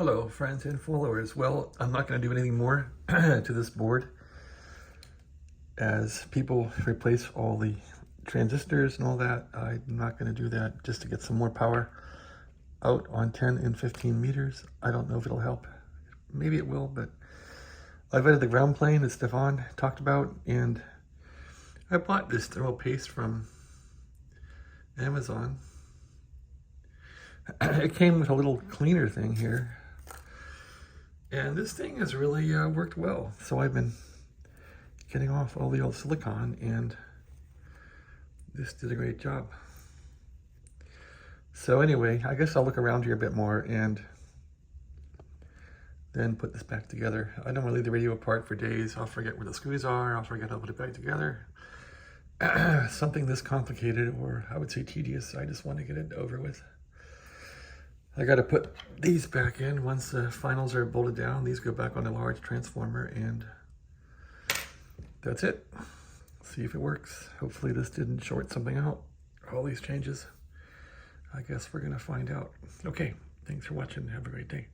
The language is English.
Hello friends and followers. Well, I'm not going to do anything more to this board as people replace all the transistors and all that. I'm not going to do that just to get some more power out on 10 and 15 meters. I don't know if it'll help. Maybe it will, but I've added the ground plane that Stefan talked about, and I bought this thermal paste from Amazon. It came with a little cleaner thing here. And this thing has really worked well. So I've been getting off all the old silicone, and this did a great job. So anyway, I guess I'll look around here a bit more and then put this back together. I don't want to leave the radio apart for days. I'll forget where the screws are. I'll forget how to put it back together. Something this complicated, or I would say tedious, I just want to get it over with. I got to put these back in once the finals are bolted down. These go back on a large transformer, and that's it. See if it works. Hopefully this didn't short something out. All these changes. I guess we're going to find out. Okay, thanks for watching. Have a great day.